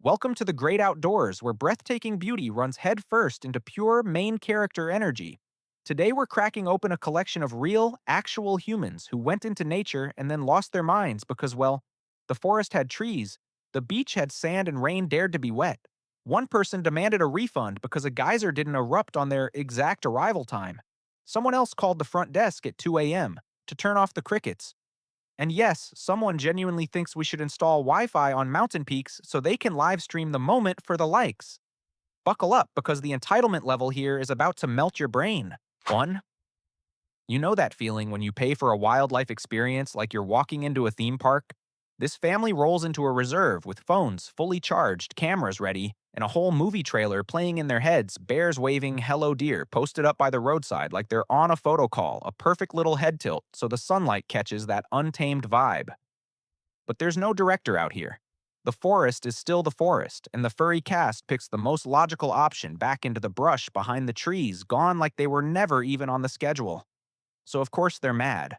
Welcome to the great outdoors, where breathtaking beauty runs headfirst into pure main character energy. Today, we're cracking open a collection of real, actual humans who went into nature and then lost their minds because, well, the forest had trees, the beach had sand, and rain dared to be wet. One person demanded a refund because a geyser didn't erupt on their exact arrival time. Someone else called the front desk at 2 a.m. to turn off the crickets. And yes, someone genuinely thinks we should install Wi Fi on mountain peaks so they can live stream the moment for the likes. Buckle up because the entitlement level here is about to melt your brain. 1. You know that feeling when you pay for a wildlife experience like you're walking into a theme park? This family rolls into a reserve with phones fully charged, cameras ready, and a whole movie trailer playing in their heads, bears waving "Hello Deer" posted up by the roadside like they're on a photo call, a perfect little head tilt so the sunlight catches that untamed vibe. But there's no director out here. The forest is still the forest, and the furry cast picks the most logical option back into the brush behind the trees, gone like they were never even on the schedule. So of course they're mad.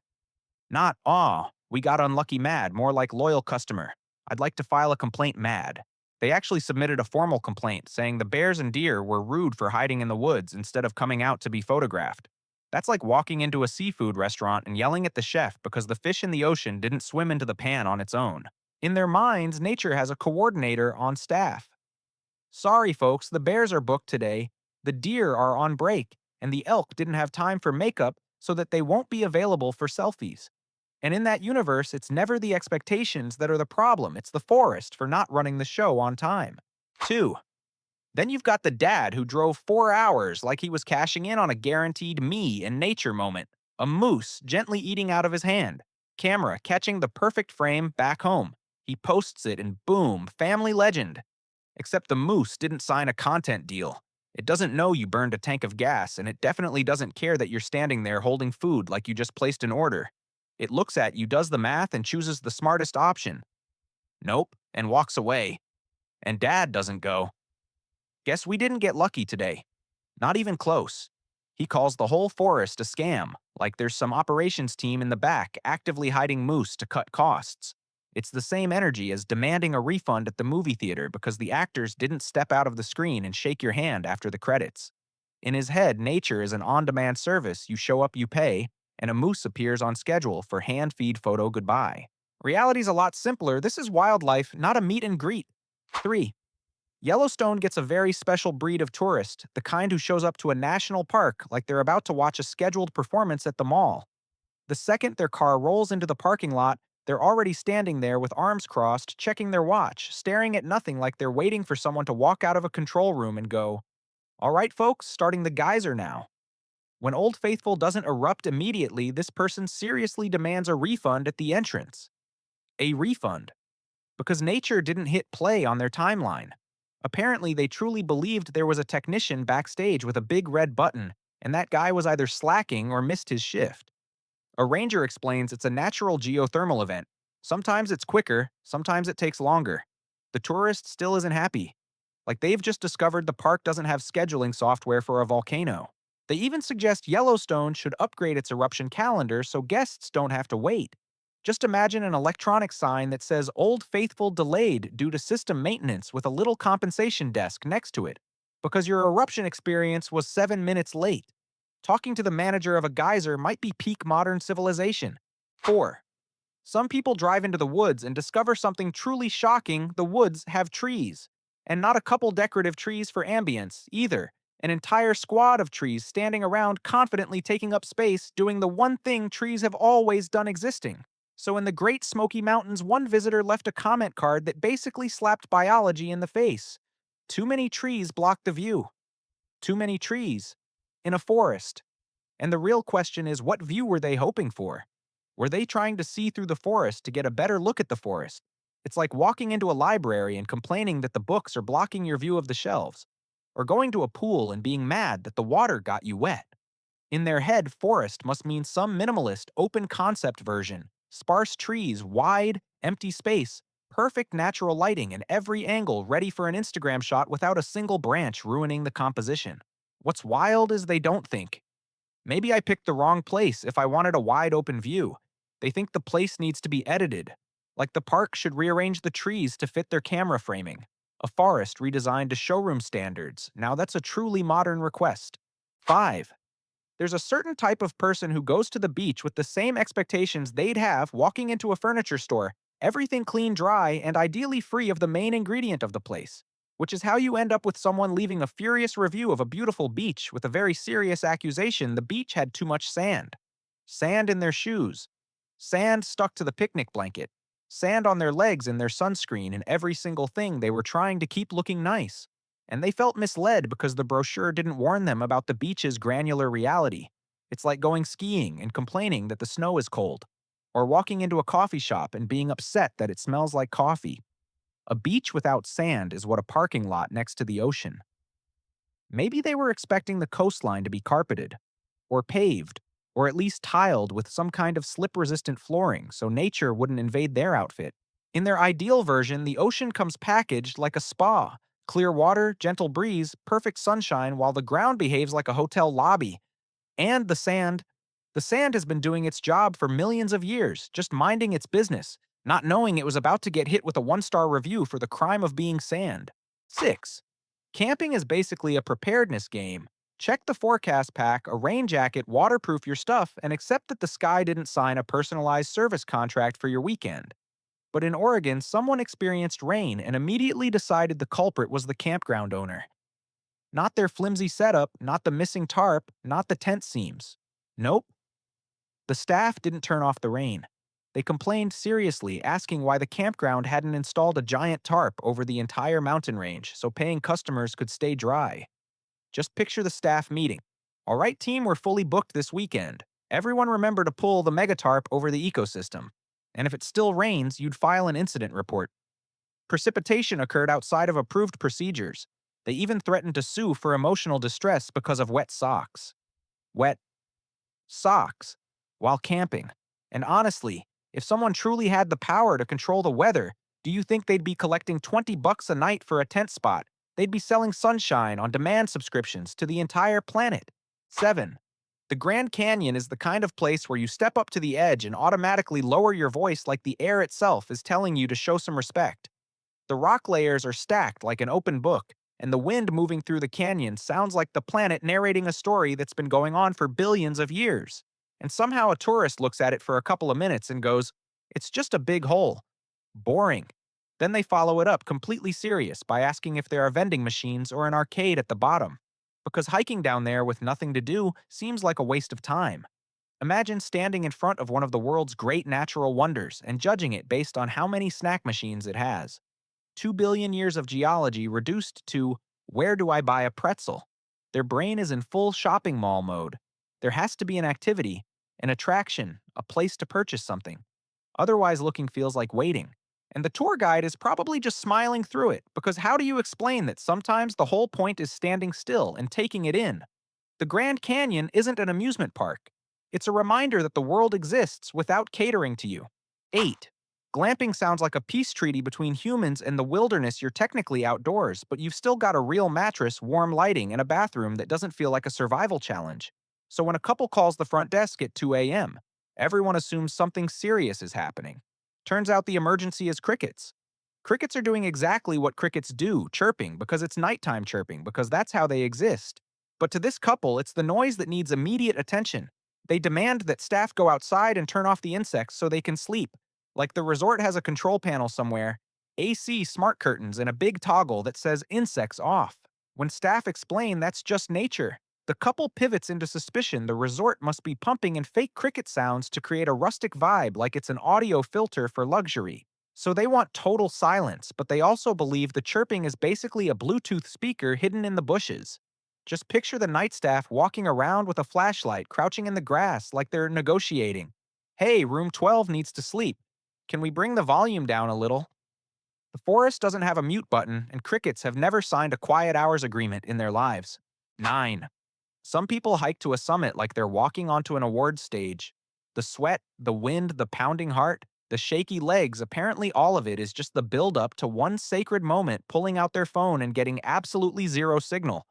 Not, "Aw, we got unlucky" mad, more like loyal customer. I'd like to file a complaint mad. They actually submitted a formal complaint saying the bears and deer were rude for hiding in the woods instead of coming out to be photographed. That's like walking into a seafood restaurant and yelling at the chef because the fish in the ocean didn't swim into the pan on its own. In their minds, nature has a coordinator on staff. Sorry, folks, the bears are booked today, the deer are on break, and the elk didn't have time for makeup, so that they won't be available for selfies. And in that universe, it's never the expectations that are the problem, it's the forest for not running the show on time. 2. Then you've got the dad who drove 4 hours like he was cashing in on a guaranteed me and nature moment. A moose gently eating out of his hand. Camera catching the perfect frame back home. He posts it and boom, family legend. Except the moose didn't sign a content deal. It doesn't know you burned a tank of gas, and it definitely doesn't care that you're standing there holding food like you just placed an order. It looks at you, does the math, and chooses the smartest option. Nope, and walks away. And dad doesn't go. Guess we didn't get lucky today. Not even close. He calls the whole forest a scam, like there's some operations team in the back actively hiding moose to cut costs. It's the same energy as demanding a refund at the movie theater because the actors didn't step out of the screen and shake your hand after the credits. In his head, nature is an on demand service. You show up, you pay, and a moose appears on schedule for hand feed photo goodbye. Reality's a lot simpler. This is wildlife, not a meet and greet. 3. Yellowstone gets a very special breed of tourist, the kind who shows up to a national park like they're about to watch a scheduled performance at the mall. The second their car rolls into the parking lot, they're already standing there with arms crossed, checking their watch, staring at nothing like they're waiting for someone to walk out of a control room and go, "All right, folks, starting the geyser now." When Old Faithful doesn't erupt immediately, this person seriously demands a refund at the entrance. A refund. Because nature didn't hit play on their timeline. Apparently, they truly believed there was a technician backstage with a big red button, and that guy was either slacking or missed his shift. A ranger explains it's a natural geothermal event. Sometimes it's quicker, sometimes it takes longer. The tourist still isn't happy. Like they've just discovered the park doesn't have scheduling software for a volcano. They even suggest Yellowstone should upgrade its eruption calendar so guests don't have to wait. Just imagine an electronic sign that says Old Faithful delayed due to system maintenance with a little compensation desk next to it, because your eruption experience was 7 minutes late. Talking to the manager of a geyser might be peak modern civilization. 4. Some people drive into the woods and discover something truly shocking: the woods have trees. And not a couple decorative trees for ambience, either. An entire squad of trees standing around confidently taking up space, doing the one thing trees have always done existing. So in the Great Smoky Mountains, one visitor left a comment card that basically slapped biology in the face. Too many trees block the view. Too many trees. In a forest. And the real question is, what view were they hoping for? Were they trying to see through the forest to get a better look at the forest? It's like walking into a library and complaining that the books are blocking your view of the shelves, or going to a pool and being mad that the water got you wet. In their head, forest must mean some minimalist, open concept version: sparse trees, wide, empty space, perfect natural lighting, and every angle ready for an Instagram shot without a single branch ruining the composition. What's wild is they don't think, "Maybe I picked the wrong place if I wanted a wide open view." They think the place needs to be edited. Like the park should rearrange the trees to fit their camera framing. A forest redesigned to showroom standards. Now that's a truly modern request. 5. There's a certain type of person who goes to the beach with the same expectations they'd have walking into a furniture store, everything clean, dry, and ideally free of the main ingredient of the place. Which is how you end up with someone leaving a furious review of a beautiful beach with a very serious accusation the beach had too much sand. Sand in their shoes. Sand stuck to the picnic blanket. Sand on their legs in their sunscreen and every single thing they were trying to keep looking nice. And they felt misled because the brochure didn't warn them about the beach's granular reality. It's like going skiing and complaining that the snow is cold, or walking into a coffee shop and being upset that it smells like coffee. A beach without sand is what a parking lot next to the ocean. Maybe they were expecting the coastline to be carpeted, or paved, or at least tiled with some kind of slip-resistant flooring so nature wouldn't invade their outfit. In their ideal version, the ocean comes packaged like a spa. Clear water, gentle breeze, perfect sunshine, while the ground behaves like a hotel lobby. And the sand. The sand has been doing its job for millions of years, just minding its business, not knowing it was about to get hit with a one-star review for the crime of being sand. 6. Camping is basically a preparedness game. Check the forecast pack, a rain jacket, waterproof your stuff, and accept that the sky didn't sign a personalized service contract for your weekend. But in Oregon, someone experienced rain and immediately decided the culprit was the campground owner. Not their flimsy setup, not the missing tarp, not the tent seams. Nope. The staff didn't turn off the rain. They complained seriously, asking why the campground hadn't installed a giant tarp over the entire mountain range so paying customers could stay dry. Just picture the staff meeting. All right, team, we're fully booked this weekend. Everyone remember to pull the mega tarp over the ecosystem. And if it still rains, you'd file an incident report. Precipitation occurred outside of approved procedures. They even threatened to sue for emotional distress because of wet socks. Wet socks while camping. And honestly, if someone truly had the power to control the weather, do you think they'd be collecting $20 a night for a tent spot? They'd be selling sunshine on demand subscriptions to the entire planet. 7. The Grand Canyon is the kind of place where you step up to the edge and automatically lower your voice like the air itself is telling you to show some respect. The rock layers are stacked like an open book, and the wind moving through the canyon sounds like the planet narrating a story that's been going on for billions of years. And somehow a tourist looks at it for a couple of minutes and goes, "It's just a big hole. Boring." Then they follow it up completely serious by asking if there are vending machines or an arcade at the bottom. Because hiking down there with nothing to do seems like a waste of time. Imagine standing in front of one of the world's great natural wonders and judging it based on how many snack machines it has. 2 billion years of geology reduced to, where do I buy a pretzel? Their brain is in full shopping mall mode. There has to be an activity, an attraction, a place to purchase something. Otherwise, looking feels like waiting. And the tour guide is probably just smiling through it, because how do you explain that sometimes the whole point is standing still and taking it in? The Grand Canyon isn't an amusement park. It's a reminder that the world exists without catering to you. 8. Glamping sounds like a peace treaty between humans and the wilderness. You're technically outdoors, but you've still got a real mattress, warm lighting, and a bathroom that doesn't feel like a survival challenge. So when a couple calls the front desk at 2 a.m., everyone assumes something serious is happening. Turns out the emergency is crickets. Crickets are doing exactly what crickets do, chirping, because it's nighttime chirping, because that's how they exist. But to this couple, it's the noise that needs immediate attention. They demand that staff go outside and turn off the insects so they can sleep. Like the resort has a control panel somewhere, AC smart curtains, and a big toggle that says insects off. When staff explain that's just nature, the couple pivots into suspicion the resort must be pumping in fake cricket sounds to create a rustic vibe like it's an audio filter for luxury. So they want total silence, but they also believe the chirping is basically a Bluetooth speaker hidden in the bushes. Just picture the night staff walking around with a flashlight, crouching in the grass like they're negotiating. Hey, room 12 needs to sleep. Can we bring the volume down a little? The forest doesn't have a mute button, and crickets have never signed a quiet hours agreement in their lives. 9. Some people hike to a summit like they're walking onto an awards stage. The sweat, the wind, the pounding heart, the shaky legs, apparently all of it is just the build-up to one sacred moment pulling out their phone and getting absolutely zero signal.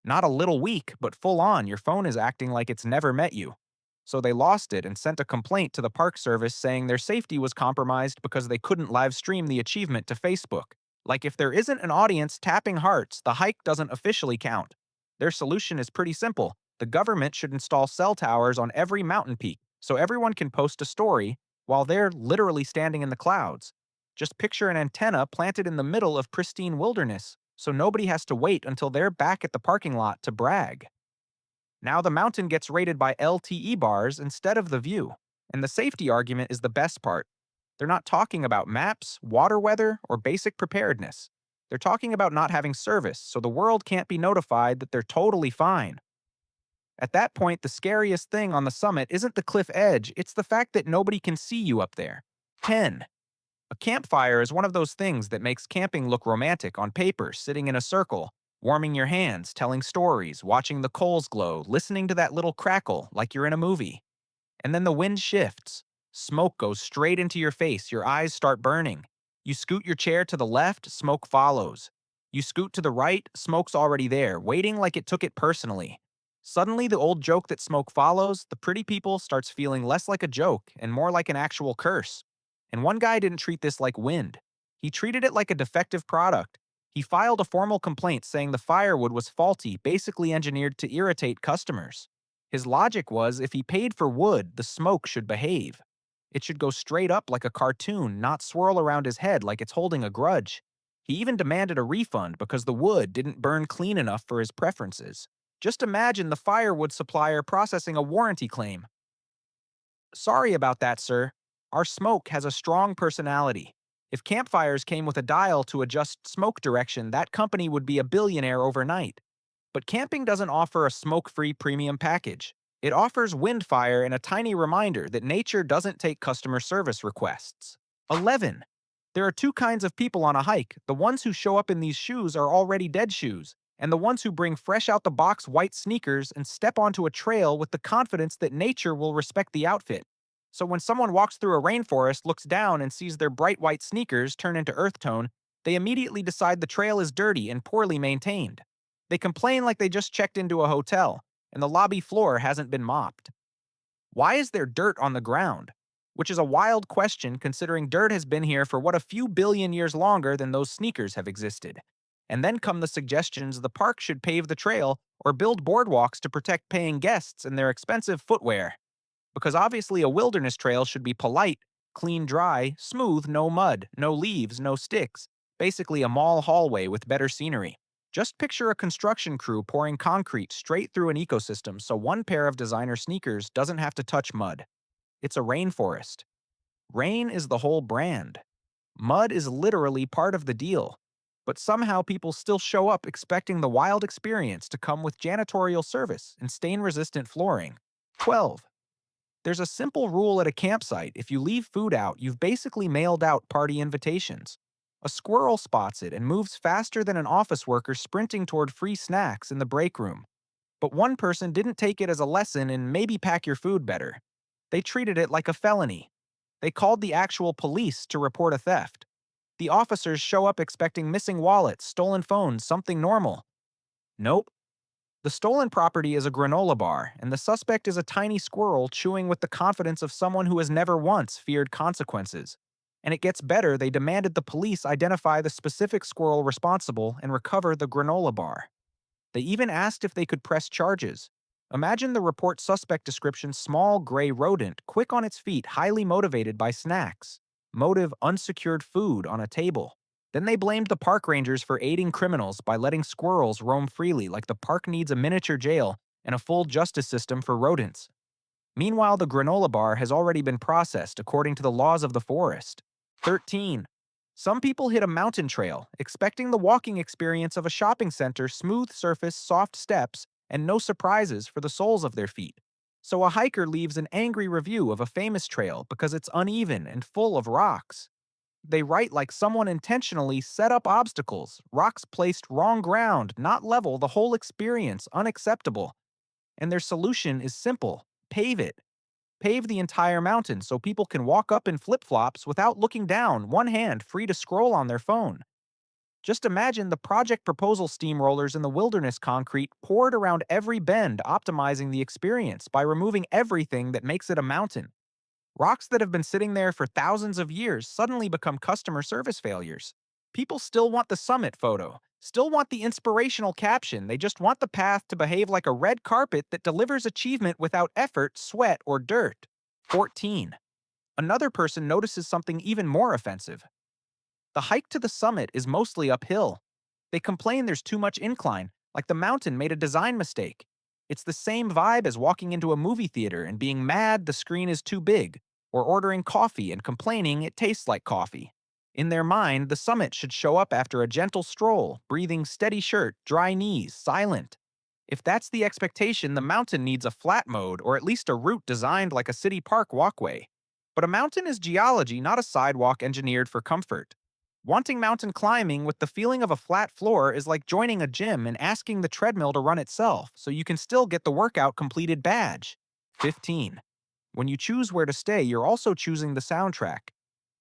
Not a little weak, but full on, your phone is acting like it's never met you. So they lost it and sent a complaint to the park service saying their safety was compromised because they couldn't live stream the achievement to Facebook. Like if there isn't an audience tapping hearts, the hike doesn't officially count. Their solution is pretty simple. The government should install cell towers on every mountain peak so everyone can post a story while they're literally standing in the clouds. Just picture an antenna planted in the middle of pristine wilderness so nobody has to wait until they're back at the parking lot to brag. Now the mountain gets rated by LTE bars instead of the view. And the safety argument is the best part. They're not talking about maps, water weather, or basic preparedness. They're talking about not having service, so the world can't be notified that they're totally fine. At that point, the scariest thing on the summit isn't the cliff edge, it's the fact that nobody can see you up there. 10. A campfire is one of those things that makes camping look romantic on paper, sitting in a circle, warming your hands, telling stories, watching the coals glow, listening to that little crackle like you're in a movie. And then the wind shifts. Smoke goes straight into your face, your eyes start burning. You scoot your chair to the left, smoke follows. You scoot to the right, smoke's already there, waiting like it took it personally. Suddenly, the old joke that smoke follows, the pretty people starts feeling less like a joke and more like an actual curse. And one guy didn't treat this like wind. He treated it like a defective product. He filed a formal complaint saying the firewood was faulty, basically engineered to irritate customers. His logic was if he paid for wood, the smoke should behave. It should go straight up like a cartoon, not swirl around his head like it's holding a grudge. He even demanded a refund because the wood didn't burn clean enough for his preferences. Just imagine the firewood supplier processing a warranty claim. Sorry about that, sir. Our smoke has a strong personality. If campfires came with a dial to adjust smoke direction, that company would be a billionaire overnight. But camping doesn't offer a smoke-free premium package. It offers windfire and a tiny reminder that nature doesn't take customer service requests. 11. There are two kinds of people on a hike. The ones who show up in these shoes are already dead shoes, and the ones who bring fresh out the box white sneakers and step onto a trail with the confidence that nature will respect the outfit. So when someone walks through a rainforest, looks down, and sees their bright white sneakers turn into earth tone, they immediately decide the trail is dirty and poorly maintained. They complain like they just checked into a hotel, and the lobby floor hasn't been mopped. Why is there dirt on the ground? Which is a wild question considering dirt has been here for what a few billion years longer than those sneakers have existed. And then come the suggestions the park should pave the trail or build boardwalks to protect paying guests and their expensive footwear. Because obviously a wilderness trail should be polite, clean dry, smooth, no mud, no leaves, no sticks. Basically a mall hallway with better scenery. Just picture a construction crew pouring concrete straight through an ecosystem so one pair of designer sneakers doesn't have to touch mud. It's a rainforest. Rain is the whole brand. Mud is literally part of the deal. But somehow people still show up expecting the wild experience to come with janitorial service and stain-resistant flooring. 12. There's a simple rule at a campsite. If you leave food out, you've basically mailed out party invitations. A squirrel spots it and moves faster than an office worker sprinting toward free snacks in the break room. But one person didn't take it as a lesson in maybe pack your food better. They treated it like a felony. They called the actual police to report a theft. The officers show up expecting missing wallets, stolen phones, something normal. Nope. The stolen property is a granola bar, and the suspect is a tiny squirrel chewing with the confidence of someone who has never once feared consequences. And it gets better, they demanded the police identify the specific squirrel responsible and recover the granola bar. They even asked if they could press charges. Imagine the report suspect description: small gray rodent, quick on its feet, highly motivated by snacks. Motive: unsecured food on a table. Then they blamed the park rangers for aiding criminals by letting squirrels roam freely like the park needs a miniature jail and a full justice system for rodents. Meanwhile, the granola bar has already been processed according to the laws of the forest. 13. Some people hit a mountain trail, expecting the walking experience of a shopping center: smooth surface, soft steps, and no surprises for the soles of their feet. So a hiker leaves an angry review of a famous trail because it's uneven and full of rocks. They write like someone intentionally set up obstacles, rocks placed wrong ground, not level, the whole experience unacceptable. And their solution is simple: pave it. Pave the entire mountain so people can walk up in flip-flops without looking down, one hand free to scroll on their phone. Just imagine the project proposal steamrollers in the wilderness concrete poured around every bend, optimizing the experience by removing everything that makes it a mountain. Rocks that have been sitting there for thousands of years suddenly become customer service failures. People still want the summit photo, still want the inspirational caption. They just want the path to behave like a red carpet that delivers achievement without effort, sweat, or dirt. 14. Another person notices something even more offensive. The hike to the summit is mostly uphill. They complain there's too much incline, like the mountain made a design mistake. It's the same vibe as walking into a movie theater and being mad the screen is too big, or ordering coffee and complaining it tastes like coffee. In their mind, the summit should show up after a gentle stroll, breathing steady shirt, dry knees, silent. If that's the expectation, the mountain needs a flat mode or at least a route designed like a city park walkway. But a mountain is geology, not a sidewalk engineered for comfort. Wanting mountain climbing with the feeling of a flat floor is like joining a gym and asking the treadmill to run itself so you can still get the workout completed badge. 15. When you choose where to stay, you're also choosing the soundtrack.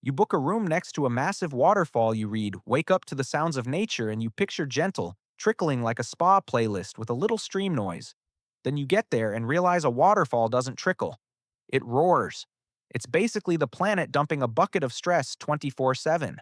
You book a room next to a massive waterfall, you read Wake Up to the Sounds of Nature, and you picture gentle, trickling like a spa playlist with a little stream noise. Then you get there and realize a waterfall doesn't trickle. It roars. It's basically the planet dumping a bucket of stress 24/7.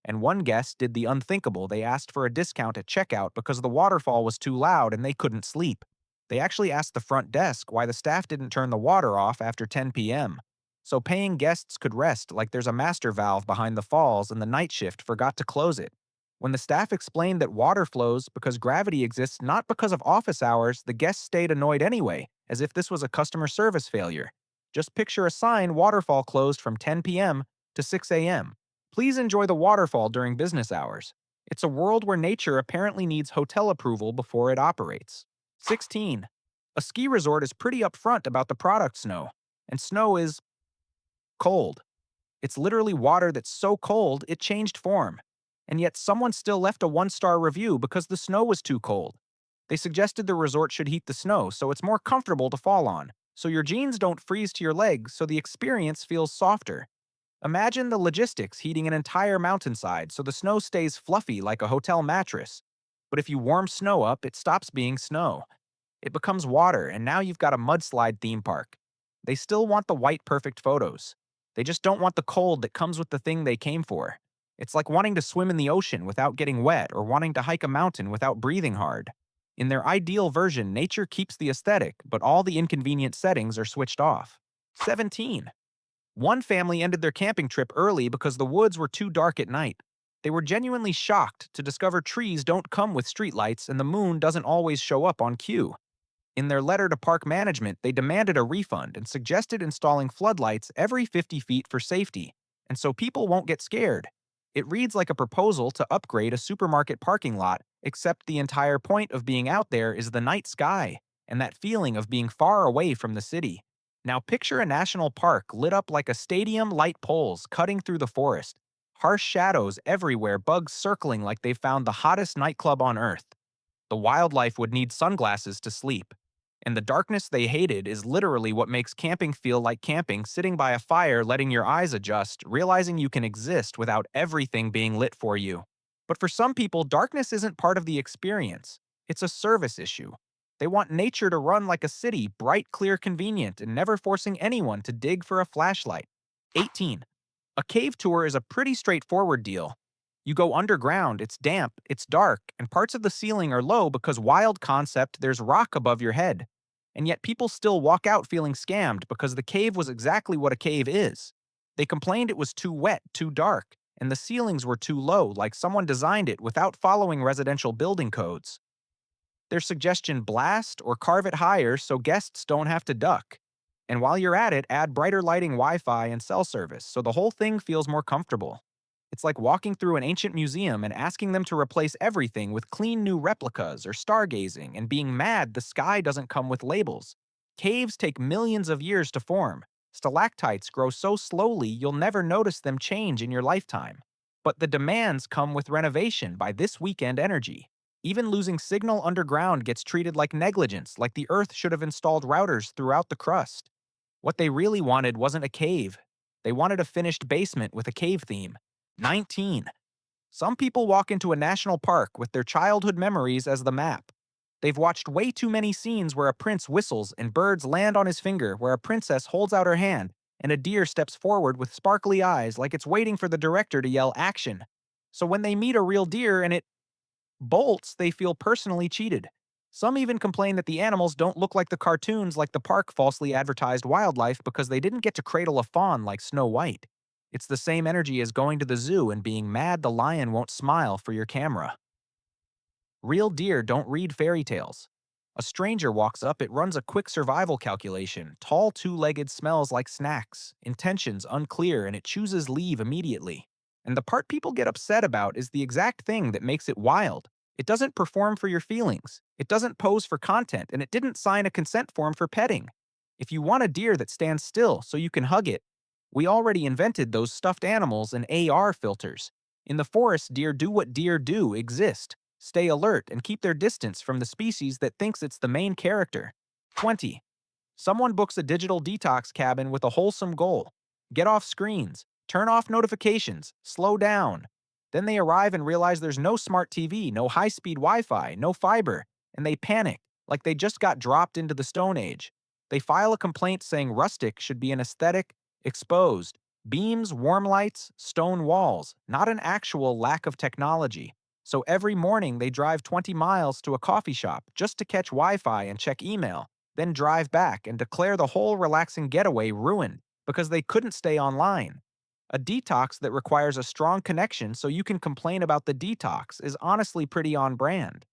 And one guest did the unthinkable. They asked for a discount at checkout because the waterfall was too loud and they couldn't sleep. They actually asked the front desk why the staff didn't turn the water off after 10 p.m. So paying guests could rest like there's a master valve behind the falls and the night shift forgot to close it. When the staff explained that water flows because gravity exists not because of office hours, the guests stayed annoyed anyway, as if this was a customer service failure. Just picture a sign waterfall closed from 10 p.m. to 6 a.m. Please enjoy the waterfall during business hours. It's a world where nature apparently needs hotel approval before it operates. 16. A ski resort is pretty upfront about the product snow, and snow is cold. It's literally water that's so cold it changed form. And yet someone still left a 1-star review because the snow was too cold. They suggested the resort should heat the snow so it's more comfortable to fall on, so your jeans don't freeze to your legs so the experience feels softer. Imagine the logistics heating an entire mountainside so the snow stays fluffy like a hotel mattress. But if you warm snow up, it stops being snow. It becomes water, and now you've got a mudslide theme park. They still want the white perfect photos. They just don't want the cold that comes with the thing they came for. It's like wanting to swim in the ocean without getting wet or wanting to hike a mountain without breathing hard. In their ideal version, nature keeps the aesthetic, but all the inconvenient settings are switched off. 17. One family ended their camping trip early because the woods were too dark at night. They were genuinely shocked to discover trees don't come with streetlights and the moon doesn't always show up on cue. In their letter to park management, they demanded a refund and suggested installing floodlights every 50 feet for safety, and so people won't get scared. It reads like a proposal to upgrade a supermarket parking lot, except the entire point of being out there is the night sky and that feeling of being far away from the city. Now picture a national park lit up like a stadium, light poles cutting through the forest, harsh shadows everywhere, bugs circling like they've found the hottest nightclub on Earth. The wildlife would need sunglasses to sleep. And the darkness they hated is literally what makes camping feel like camping, sitting by a fire, letting your eyes adjust, realizing you can exist without everything being lit for you. But for some people, darkness isn't part of the experience. It's a service issue. They want nature to run like a city, bright, clear, convenient, and never forcing anyone to dig for a flashlight. 18. A cave tour is a pretty straightforward deal. You go underground, it's damp, it's dark, and parts of the ceiling are low because wild concept there's rock above your head. And yet people still walk out feeling scammed because the cave was exactly what a cave is. They complained it was too wet, too dark, and the ceilings were too low, like someone designed it without following residential building codes. Their suggestion: blast or carve it higher so guests don't have to duck. And while you're at it, add brighter lighting, Wi-Fi, and cell service so the whole thing feels more comfortable. It's like walking through an ancient museum and asking them to replace everything with clean new replicas or stargazing and being mad the sky doesn't come with labels. Caves take millions of years to form. Stalactites grow so slowly you'll never notice them change in your lifetime. But the demands come with renovation by this weekend energy. Even losing signal underground gets treated like negligence, like the Earth should have installed routers throughout the crust. What they really wanted wasn't a cave. They wanted a finished basement with a cave theme. 19. Some people walk into a national park with their childhood memories as the map. They've watched way too many scenes where a prince whistles and birds land on his finger, where a princess holds out her hand, and a deer steps forward with sparkly eyes like it's waiting for the director to yell action. So when they meet a real deer and it bolts, they feel personally cheated. Some even complain that the animals don't look like the cartoons like the park falsely advertised wildlife because they didn't get to cradle a fawn like Snow White. It's the same energy as going to the zoo and being mad the lion won't smile for your camera. Real deer don't read fairy tales. A stranger walks up, it runs a quick survival calculation. Tall two-legged smells like snacks. Intentions unclear, and it chooses leave immediately. And the part people get upset about is the exact thing that makes it wild. It doesn't perform for your feelings. It doesn't pose for content, and it didn't sign a consent form for petting. If you want a deer that stands still so you can hug it, we already invented those stuffed animals and AR filters. In the forest, deer do what deer do exist. Stay alert and keep their distance from the species that thinks it's the main character. 20. Someone books a digital detox cabin with a wholesome goal. Get off screens, turn off notifications, slow down. Then they arrive and realize there's no smart TV, no high-speed Wi-Fi, no fiber, and they panic, like they just got dropped into the Stone Age. They file a complaint saying rustic should be an aesthetic, exposed, beams, warm lights, stone walls, not an actual lack of technology. So every morning they drive 20 miles to a coffee shop just to catch Wi-Fi and check email, then drive back and declare the whole relaxing getaway ruined because they couldn't stay online. A detox that requires a strong connection so you can complain about the detox is honestly pretty on brand.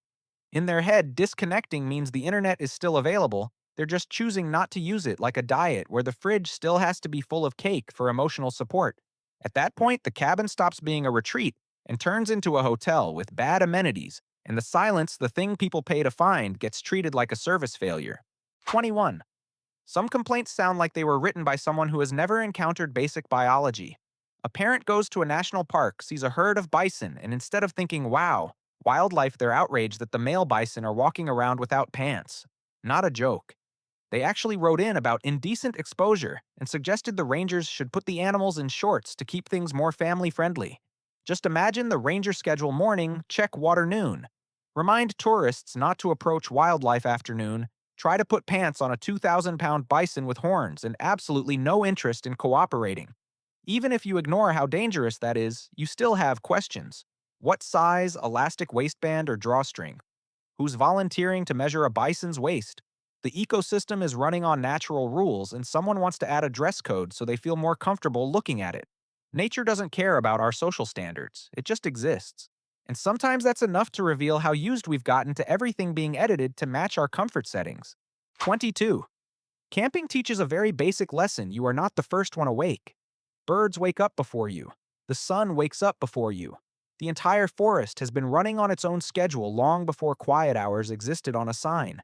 In their head, disconnecting means the internet is still available, they're just choosing not to use it like a diet where the fridge still has to be full of cake for emotional support. At that point, the cabin stops being a retreat and turns into a hotel with bad amenities, and the silence, the thing people pay to find, gets treated like a service failure. 21. Some complaints sound like they were written by someone who has never encountered basic biology. A parent goes to a national park, sees a herd of bison, and instead of thinking, wow, wildlife, they're outraged that the male bison are walking around without pants. Not a joke. They actually wrote in about indecent exposure and suggested the rangers should put the animals in shorts to keep things more family-friendly. Just imagine the ranger schedule morning, check water noon. Remind tourists not to approach wildlife afternoon. Try to put pants on a 2,000-pound bison with horns and absolutely no interest in cooperating. Even if you ignore how dangerous that is, you still have questions. What size, elastic waistband or drawstring? Who's volunteering to measure a bison's waist? The ecosystem is running on natural rules, and someone wants to add a dress code so they feel more comfortable looking at it. Nature doesn't care about our social standards, it just exists. And sometimes that's enough to reveal how used we've gotten to everything being edited to match our comfort settings. 22. Camping teaches a very basic lesson: you are not the first one awake. Birds wake up before you. The sun wakes up before you. The entire forest has been running on its own schedule long before quiet hours existed on a sign.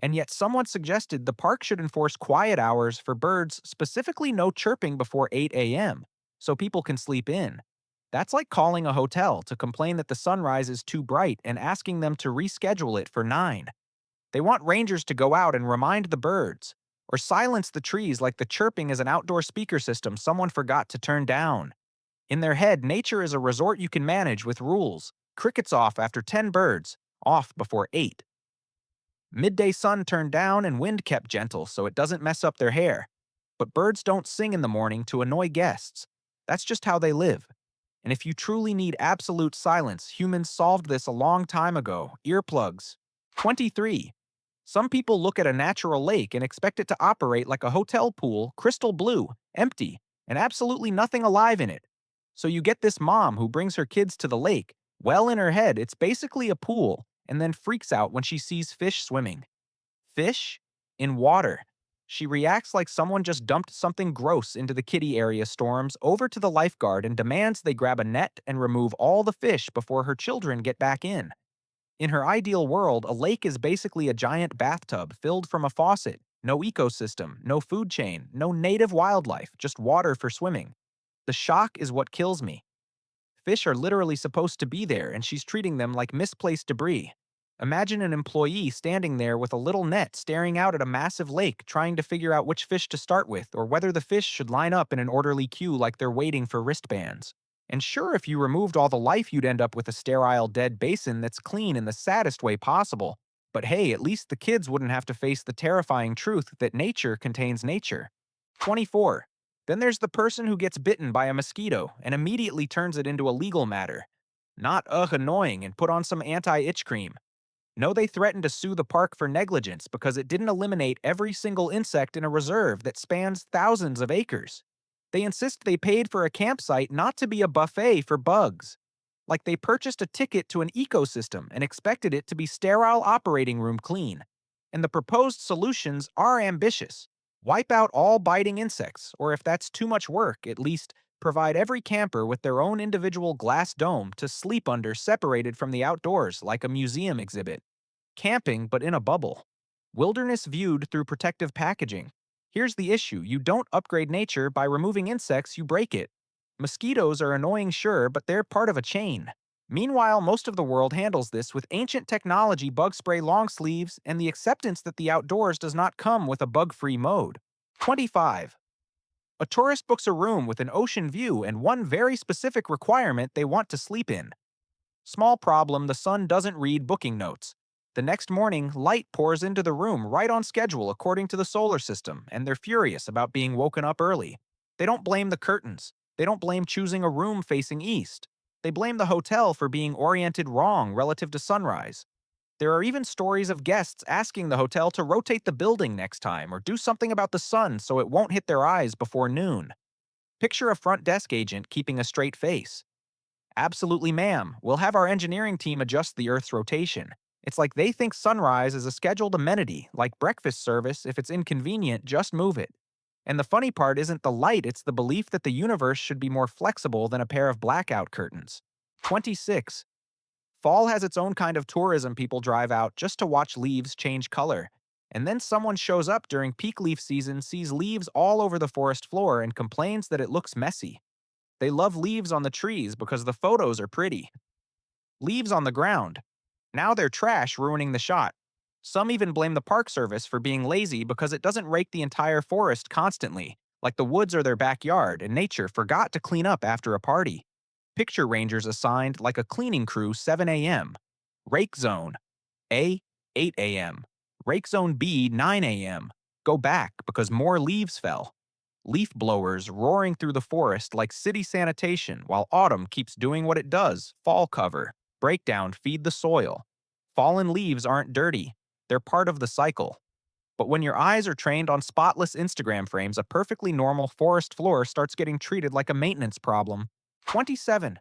And yet someone suggested the park should enforce quiet hours for birds, specifically no chirping before 8 a.m., so people can sleep in. That's like calling a hotel to complain that the sunrise is too bright and asking them to reschedule it for 9. They want rangers to go out and remind the birds, or silence the trees like the chirping is an outdoor speaker system someone forgot to turn down. In their head, nature is a resort you can manage with rules. Crickets off after 10 birds, off before 8. Midday sun turned down and wind kept gentle so it doesn't mess up their hair. But birds don't sing in the morning to annoy guests. That's just how they live. And if you truly need absolute silence, humans solved this a long time ago. Earplugs. 23. Some people look at a natural lake and expect it to operate like a hotel pool, crystal blue, empty, and absolutely nothing alive in it. So you get this mom who brings her kids to the lake. Well, in her head, it's basically a pool, and then freaks out when she sees fish swimming. Fish? In water. She reacts like someone just dumped something gross into the kiddie area, storms over to the lifeguard and demands they grab a net and remove all the fish before her children get back in. In her ideal world, a lake is basically a giant bathtub filled from a faucet. No ecosystem, no food chain, no native wildlife, just water for swimming. The shock is what kills me. Fish are literally supposed to be there, and she's treating them like misplaced debris. Imagine an employee standing there with a little net staring out at a massive lake trying to figure out which fish to start with or whether the fish should line up in an orderly queue like they're waiting for wristbands. And sure, if you removed all the life, you'd end up with a sterile, dead basin that's clean in the saddest way possible. But hey, at least the kids wouldn't have to face the terrifying truth that nature contains nature. 24. Then there's the person who gets bitten by a mosquito and immediately turns it into a legal matter. Not ugh annoying and put on some anti-itch cream. No, they threatened to sue the park for negligence because it didn't eliminate every single insect in a reserve that spans thousands of acres. They insist they paid for a campsite not to be a buffet for bugs. Like they purchased a ticket to an ecosystem and expected it to be sterile operating room clean. And the proposed solutions are ambitious. Wipe out all biting insects, or if that's too much work, at least provide every camper with their own individual glass dome to sleep under separated from the outdoors like a museum exhibit. Camping, but in a bubble. Wilderness viewed through protective packaging. Here's the issue: you don't upgrade nature by removing insects, you break it. Mosquitoes are annoying, sure, but they're part of a chain. Meanwhile, most of the world handles this with ancient technology, bug spray long sleeves, and the acceptance that the outdoors does not come with a bug free mode. 25. A tourist books a room with an ocean view and one very specific requirement: they want to sleep in. Small problem: the sun doesn't read booking notes. The next morning, light pours into the room right on schedule according to the solar system, and they're furious about being woken up early. They don't blame the curtains. They don't blame choosing a room facing east. They blame the hotel for being oriented wrong relative to sunrise. There are even stories of guests asking the hotel to rotate the building next time or do something about the sun so it won't hit their eyes before noon. Picture a front desk agent keeping a straight face. Absolutely, ma'am. We'll have our engineering team adjust the Earth's rotation. It's like they think sunrise is a scheduled amenity, like breakfast service. If it's inconvenient, just move it. And the funny part isn't the light, it's the belief that the universe should be more flexible than a pair of blackout curtains. 26. Fall has its own kind of tourism. People drive out just to watch leaves change color. And then someone shows up during peak leaf season, sees leaves all over the forest floor, and complains that it looks messy. They love leaves on the trees because the photos are pretty. Leaves on the ground. Now they're trash, ruining the shot. Some even blame the park service for being lazy because it doesn't rake the entire forest constantly, like the woods are their backyard and nature forgot to clean up after a party. Picture rangers assigned like a cleaning crew: 7 a.m. Rake zone A, 8 a.m. Rake zone B, 9 a.m. Go back because more leaves fell. Leaf blowers roaring through the forest like city sanitation while autumn keeps doing what it does: fall cover, breakdown, feed the soil. Fallen leaves aren't dirty, they're part of the cycle. But when your eyes are trained on spotless Instagram frames, a perfectly normal forest floor starts getting treated like a maintenance problem. 27.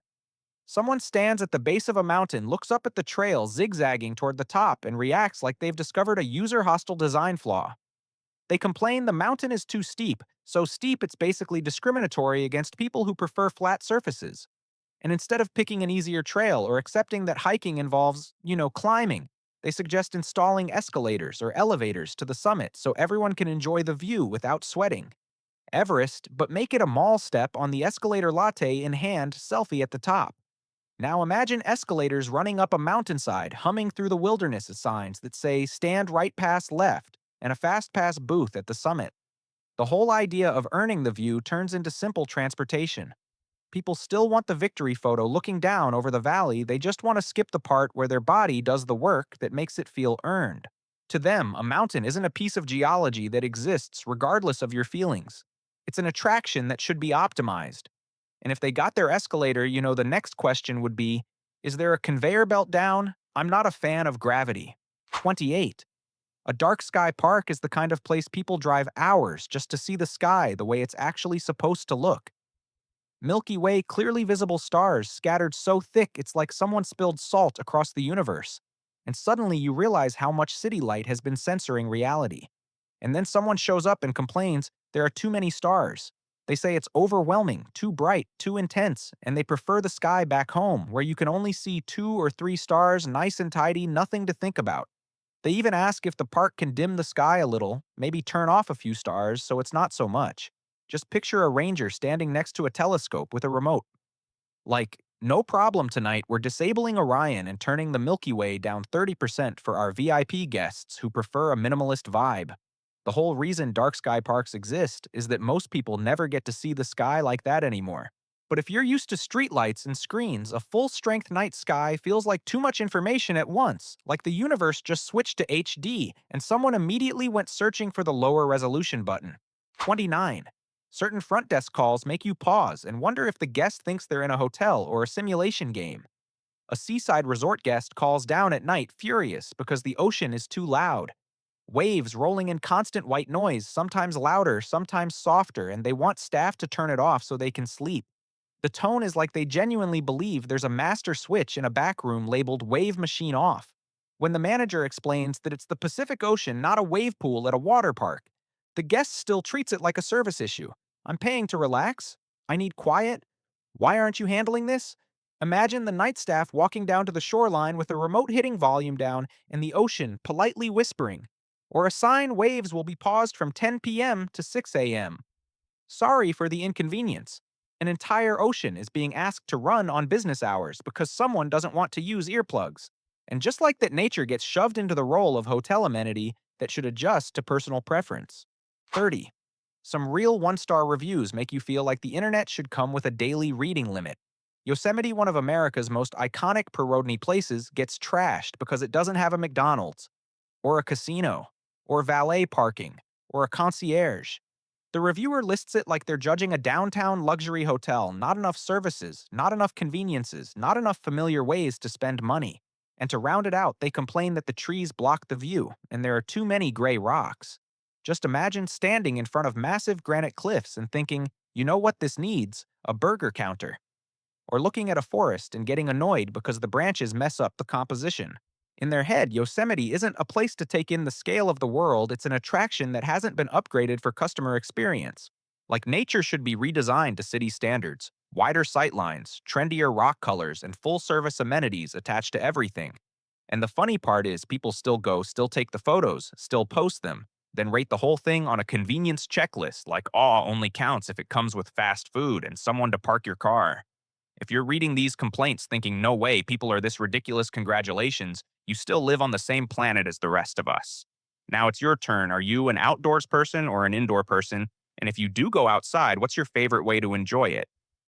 Someone stands at the base of a mountain, looks up at the trail zigzagging toward the top, and reacts like they've discovered a user-hostile design flaw. They complain the mountain is too steep, so steep it's basically discriminatory against people who prefer flat surfaces. And instead of picking an easier trail or accepting that hiking involves, climbing, they suggest installing escalators or elevators to the summit so everyone can enjoy the view without sweating. Everest, but make it a mall step on the escalator, latte in hand, selfie at the top. Now imagine escalators running up a mountainside, humming through the wilderness signs that say "stand right past left" and a fast pass booth at the summit. The whole idea of earning the view turns into simple transportation. People still want the victory photo looking down over the valley, they just want to skip the part where their body does the work that makes it feel earned. To them, a mountain isn't a piece of geology that exists regardless of your feelings. It's an attraction that should be optimized. And if they got their escalator, the next question would be, is there a conveyor belt down? I'm not a fan of gravity. 28. A dark sky park is the kind of place people drive hours just to see the sky the way it's actually supposed to look. Milky Way, clearly visible stars scattered so thick it's like someone spilled salt across the universe. And suddenly you realize how much city light has been censoring reality. And then someone shows up and complains there are too many stars. They say it's overwhelming, too bright, too intense, and they prefer the sky back home where you can only see 2 or 3 stars, nice and tidy, nothing to think about. They even ask if the park can dim the sky a little, maybe turn off a few stars so it's not so much. Just picture a ranger standing next to a telescope with a remote. Like, no problem tonight, we're disabling Orion and turning the Milky Way down 30% for our VIP guests who prefer a minimalist vibe. The whole reason dark sky parks exist is that most people never get to see the sky like that anymore. But if you're used to streetlights and screens, a full-strength night sky feels like too much information at once, like the universe just switched to HD and someone immediately went searching for the lower resolution button. 29. Certain front desk calls make you pause and wonder if the guest thinks they're in a hotel or a simulation game. A seaside resort guest calls down at night furious because the ocean is too loud. Waves rolling in constant white noise, sometimes louder, sometimes softer, and they want staff to turn it off so they can sleep. The tone is like they genuinely believe there's a master switch in a back room labeled Wave Machine Off. When the manager explains that it's the Pacific Ocean, not a wave pool at a water park, the guest still treats it like a service issue. I'm paying to relax. I need quiet. Why aren't you handling this? Imagine the night staff walking down to the shoreline with a remote hitting volume down and the ocean politely whispering, or a sign waves will be paused from 10 p.m. to 6 a.m. Sorry for the inconvenience. An entire ocean is being asked to run on business hours because someone doesn't want to use earplugs. And just like that, nature gets shoved into the role of hotel amenity that should adjust to personal preference. 30. Some real one-star reviews make you feel like the internet should come with a daily reading limit. Yosemite, one of America's most iconic Perodney places, gets trashed because it doesn't have a McDonald's, or a casino, or valet parking, or a concierge. The reviewer lists it like they're judging a downtown luxury hotel, not enough services, not enough conveniences, not enough familiar ways to spend money. And to round it out, they complain that the trees block the view and there are too many gray rocks. Just imagine standing in front of massive granite cliffs and thinking, you know what this needs? A burger counter. Or looking at a forest and getting annoyed because the branches mess up the composition. In their head, Yosemite isn't a place to take in the scale of the world, it's an attraction that hasn't been upgraded for customer experience. Like nature should be redesigned to city standards, wider sightlines, trendier rock colors, and full-service amenities attached to everything. And the funny part is people still go, still take the photos, still post them, then rate the whole thing on a convenience checklist like awe only counts if it comes with fast food and someone to park your car. If you're reading these complaints thinking, no way, people are this ridiculous, congratulations, you still live on the same planet as the rest of us. Now it's your turn. Are you an outdoors person or an indoor person? And if you do go outside, what's your favorite way to enjoy it?